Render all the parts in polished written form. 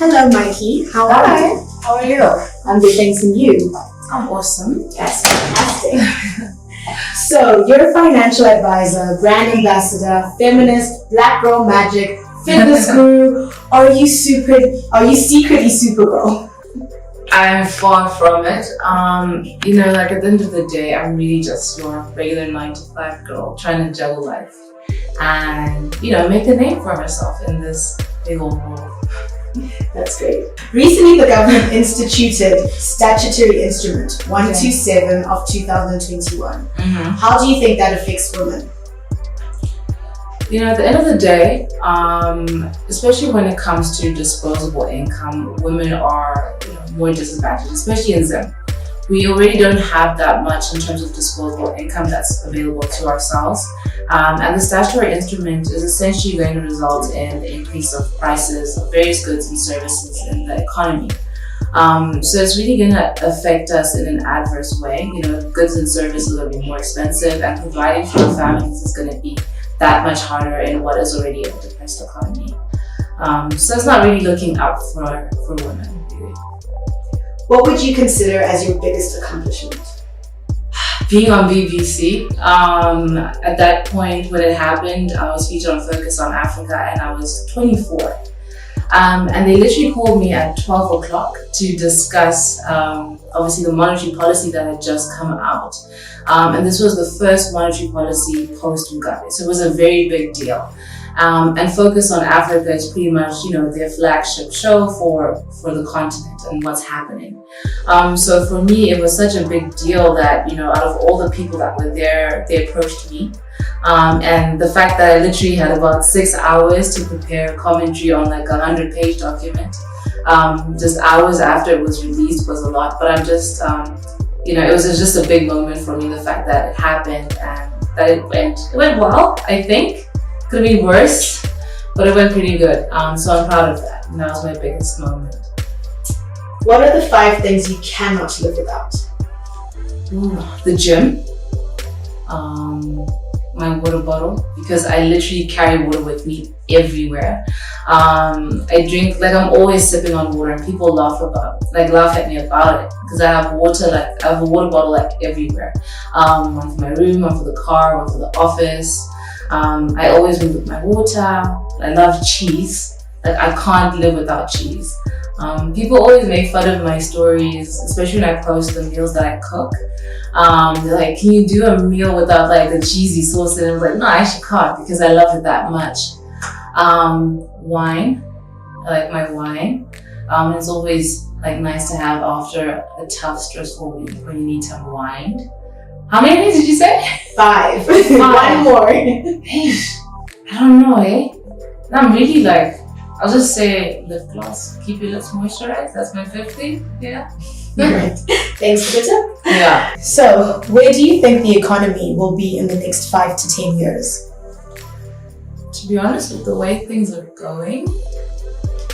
Hello, Mikey. How are you? How are you? I'm good, thanks, and you? I'm awesome. That's fantastic. So, you're a financial advisor, brand ambassador, feminist, black girl magic, fitness guru, or are you secretly SuperGirl? I'm far from it. Like at the end of the day, I'm really just your regular 9 to 5 girl trying to juggle life and, make a name for herself in this big old world. That's great. Recently, the government instituted Statutory Instrument 127 of 2021. How do you think that affects women? At the end of the day, especially when it comes to disposable income, women are more disadvantaged, especially in Zim. We already don't have that much in terms of disposable income that's available to ourselves. And the statutory instrument is essentially going to result in the increase of prices of various goods and services in the economy. So it's really going to affect us in an adverse way. Goods and services are going to be more expensive, and providing for our families is going to be that much harder in what is already a depressed economy. So it's not really looking up for women. What would you consider as your biggest accomplishment? Being on BBC. At that point when it happened, I was featured on Focus on Africa and I was 24. And they literally called me at 12 o'clock to discuss obviously the monetary policy that had just come out. And this was the first monetary policy post-Mugabe. So it was a very big deal. And Focus on Africa is pretty much, their flagship show for the continent and what's happening. So for me, it was such a big deal that, out of all the people that were there, they approached me. And the fact that I literally had about 6 hours to prepare commentary on like a 100-page document, just hours after it was released was a lot. But I'm just, it was just a big moment for me, the fact that it happened and that it went well, I think. Could have been worse, but it went pretty good. So I'm proud of that. And that was my biggest moment. What are the 5 things you cannot live without? The gym, my water bottle, because I literally carry water with me everywhere. I drink, I'm always sipping on water, and people laugh at me about it, because I have water, I have a water bottle everywhere. One for my room, one for the car, one for the office. I always move with my water. I love cheese. I can't live without cheese. People always make fun of my stories, especially when I post the meals that I cook. They're like, can you do a meal without the cheesy sauce? And I was like, no, I actually can't, because I love it that much. Wine. I like my wine. It's always nice to have after a tough, stressful week when you need to unwind. How many things did you say? 5. 1 more. Hey, I don't know, And I'm really I'll just say lip gloss. Keep your lips moisturized. That's my 50. Yeah. Right. Thanks for the tip. Yeah. So, where do you think the economy will be in the next 5 to 10 years? To be honest, with the way things are going,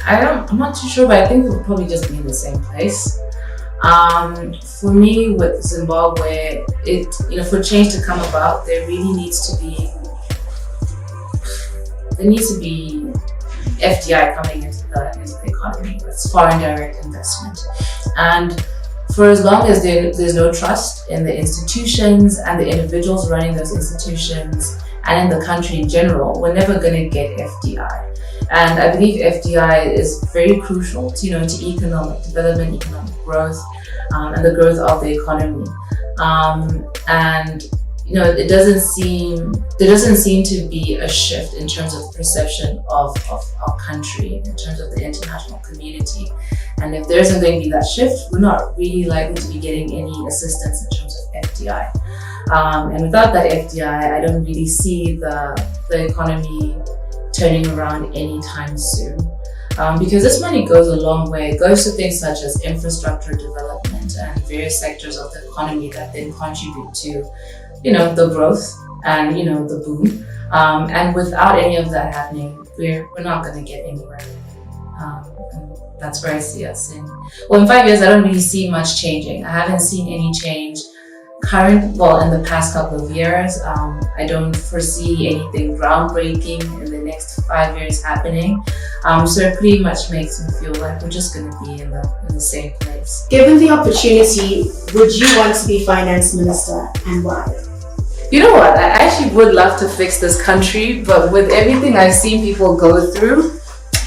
I'm not too sure, but I think it will probably just be in the same place. For me, with Zimbabwe, for change to come about, there needs to be FDI coming into the economy. That's foreign direct investment. And for as long as there's no trust in the institutions and the individuals running those institutions and in the country in general, we're never going to get FDI. And I believe FDI is very crucial to economic development, economic growth, and the growth of the economy. There doesn't seem to be a shift in terms of perception of our country, in terms of the international community. And if there isn't going to be that shift, we're not really likely to be getting any assistance in terms of FDI. And without that FDI, I don't really see the economy turning around anytime soon. Because this money goes a long way. It goes to things such as infrastructure development and various sectors of the economy that then contribute to, the growth and, the boom. And without any of that happening, we're not going to get anywhere. And that's where I see us in 5 years. I don't really see much changing. I haven't seen any change in the past couple of years, I don't foresee anything groundbreaking in the next 5 years happening. So it pretty much makes me feel like we're just going to be in the same place. Given the opportunity, would you want to be finance minister, and why? You know what? I actually would love to fix this country, but with everything I've seen people go through,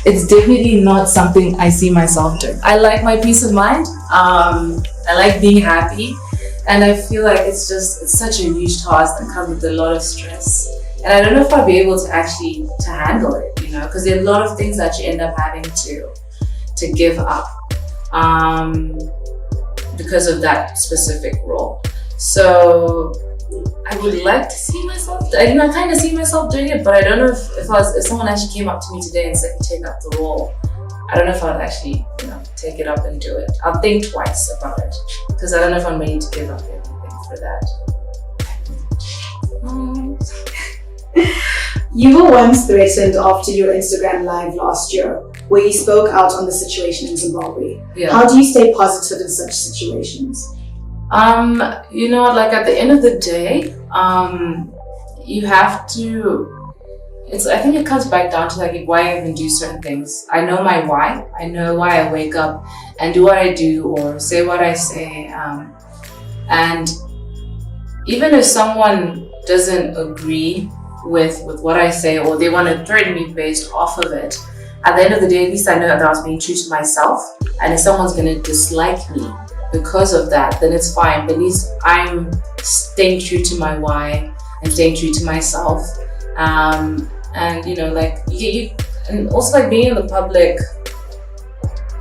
it's definitely not something I see myself doing. I like my peace of mind. I like being happy. And I feel like it's such a huge task that comes with a lot of stress. And I don't know if I'll be able to actually handle it, because there are a lot of things that you end up having to give up because of that specific role. So I would like to see myself, I kind of see myself doing it, but I don't know if someone actually came up to me today and said, take up the role, I don't know if I'd actually, take it up and do it. I'll think twice about it, because I don't know if I'm ready to give up everything for that. You were once threatened after your Instagram live last year, where you spoke out on the situation in Zimbabwe. Yeah. How do you stay positive in such situations? Like at the end of the day, you have to, I think it comes back down to like why I even do certain things. I know my why. I know why I wake up and do what I do or say what I say. And even if someone doesn't agree with what I say, or they want to threaten me based off of it, at the end of the day, at least I know that I was being true to myself. And if someone's going to dislike me because of that, then it's fine. But at least I'm staying true to my why and staying true to myself. And and also like being in the public,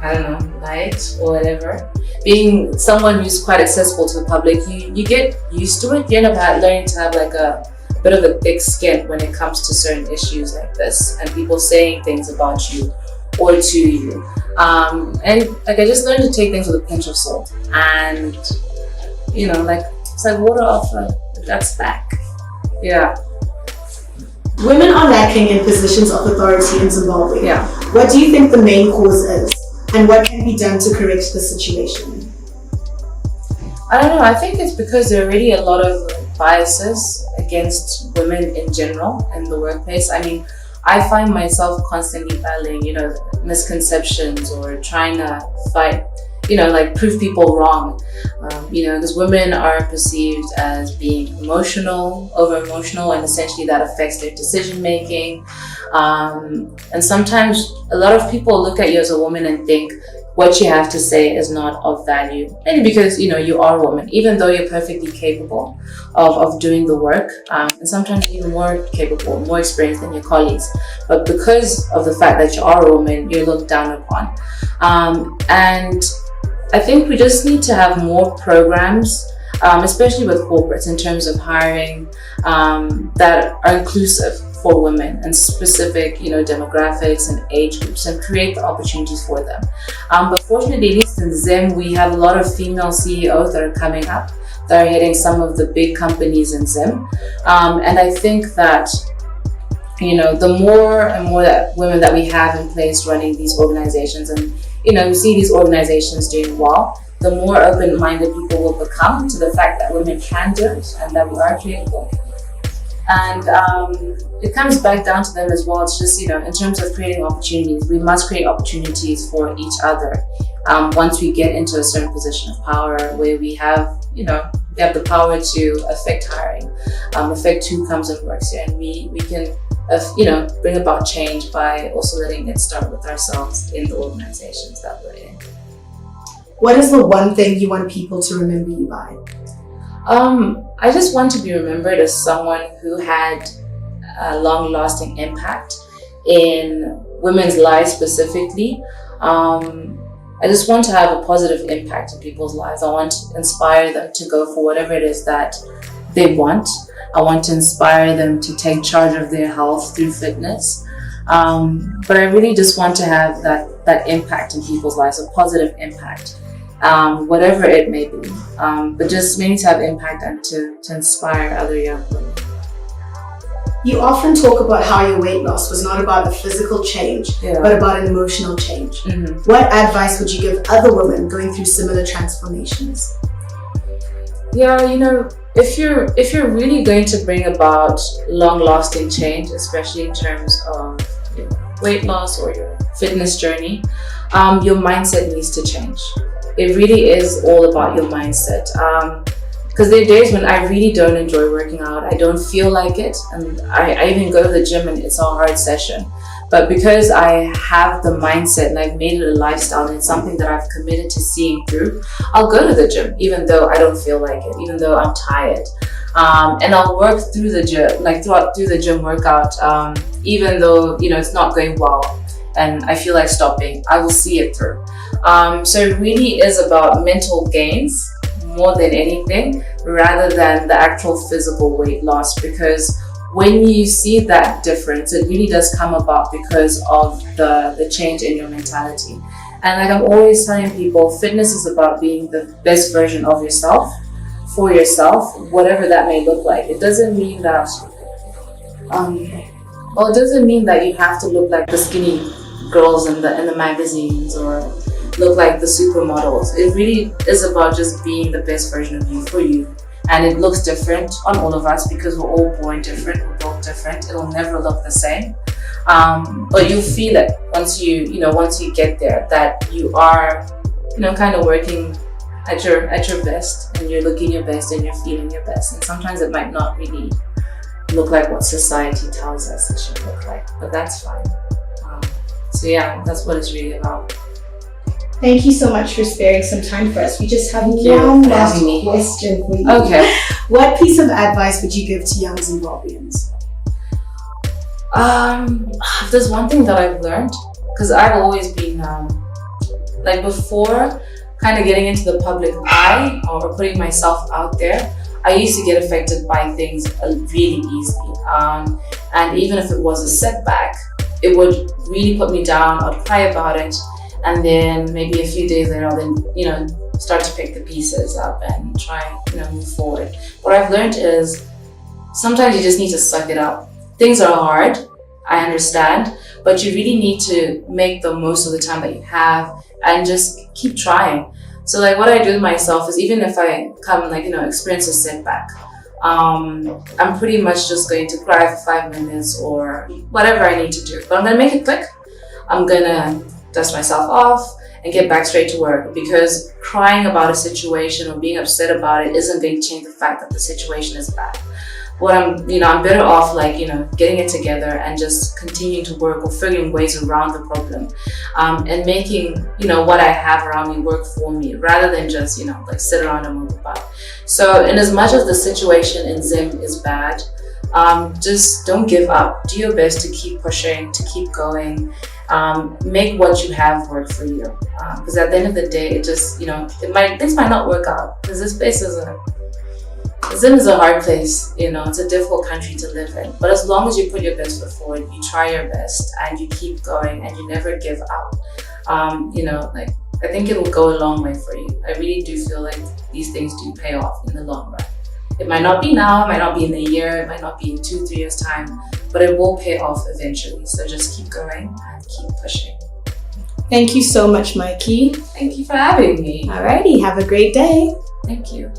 I don't know, light or whatever, being someone who's quite accessible to the public, you get used to it. You end up learning to have like a bit of a thick skin when it comes to certain issues like this and people saying things about you or to you. And like I just learned to take things with a pinch of salt, and it's like water off a duck's back. Yeah. Women are lacking in positions of authority in Zimbabwe. Yeah. What do you think the main cause is, and what can be done to correct the situation? I don't know. I think it's because there are already a lot of biases against women in general in the workplace. I mean, I find myself constantly battling, misconceptions or trying to fight, prove people wrong. Because women are perceived as being emotional, over emotional, and essentially that affects their decision making. And sometimes a lot of people look at you as a woman and think what you have to say is not of value. Maybe because, you are a woman, even though you're perfectly capable of doing the work, and sometimes even more capable, more experienced than your colleagues. But because of the fact that you are a woman, you're looked down upon. And I think we just need to have more programs, especially with corporates, in terms of hiring that are inclusive for women and specific, demographics and age groups, and create the opportunities for them. But fortunately, at least in Zim, we have a lot of female CEOs that are coming up, that are heading some of the big companies in Zim. And I think that, the more and more that women that we have in place running these organizations, and you see these organizations doing well, the more open-minded people will become to the fact that women can do it and that we are capable. And it comes back down to them as well. It's just, in terms of creating opportunities, we must create opportunities for each other. Once we get into a certain position of power where we have, we have the power to affect hiring, affect who comes and works here. And we can, bring about change by also letting it start with ourselves in the organizations that we're in. What is the one thing you want people to remember you by? I just want to be remembered as someone who had a long-lasting impact in women's lives specifically. I just want to have a positive impact in people's lives. I want to inspire them to go for whatever it is that they want. I want to inspire them to take charge of their health through fitness. But I really just want to have that impact in people's lives, a positive impact. Whatever it may be, but just mainly to have impact and to inspire other young women. You often talk about how your weight loss was not about a physical change, but about an emotional change. Mm-hmm. What advice would you give other women going through similar transformations? Yeah, if you're really going to bring about long-lasting change, especially in terms of weight loss or your fitness journey, your mindset needs to change. It really is all about your mindset. Because there are days when I really don't enjoy working out. I don't feel like it, and I even go to the gym and it's a hard session. But because I have the mindset and I've made it a lifestyle and it's something that I've committed to seeing through, I'll go to the gym even though I don't feel like it, even though I'm tired. And I'll work through the gym, through the gym workout, even though, it's not going well and I feel like stopping, I will see it through. So it really is about mental gains more than anything, rather than the actual physical weight loss, because when you see that difference, it really does come about because of the change in your mentality. And like I'm always telling people, fitness is about being the best version of yourself, for yourself, whatever that may look like. It doesn't mean that, it doesn't mean that you have to look like the skinny girls in the magazines or look like the supermodels. It really is about just being the best version of you for you. And it looks different on all of us because we're all born different, we're built different. It'll never look the same. But you'll feel it once you get there, that you are, kind of working at your best, and you're looking your best and you're feeling your best. And sometimes it might not really look like what society tells us it should look like, but that's fine. So yeah, that's what it's really about. Thank you so much for sparing some time for us. We just have one last question for you. Okay. What piece of advice would you give to young Zimbabweans? There's one thing that I've learned, because I've always been, before kind of getting into the public eye or putting myself out there, I used to get affected by things really easily. And even if it was a setback, it would really put me down. I'd cry about it. And then maybe a few days later, I'll then, start to pick the pieces up and try, move forward. What I've learned is sometimes you just need to suck it up. Things are hard, I understand, but you really need to make the most of the time that you have and just keep trying. So what I do with myself is, even if I come experience a setback, I'm pretty much just going to cry for 5 minutes or whatever I need to do. But I'm going to make it quick. I'm going to dust myself off and get back straight to work, because crying about a situation or being upset about it isn't going to change the fact that the situation is bad. What I'm better off getting it together and just continuing to work or figuring ways around the problem, and making what I have around me work for me, rather than just sit around and move about. So in as much as the situation in Zim is bad, just don't give up. Do your best to keep pushing, to keep going. Make what you have work for you, because at the end of the day, it just things might not work out, because this place Zim is a hard place. It's a difficult country to live in. But as long as you put your best foot forward, you try your best, and you keep going, and you never give up, I think it will go a long way for you. I really do feel like these things do pay off in the long run. It might not be now, it might not be in a year, it might not be in 2-3 years time, but it will pay off eventually. So just keep going and keep pushing. Thank you so much, Mikey. Thank you for having me. Alrighty, have a great day. Thank you.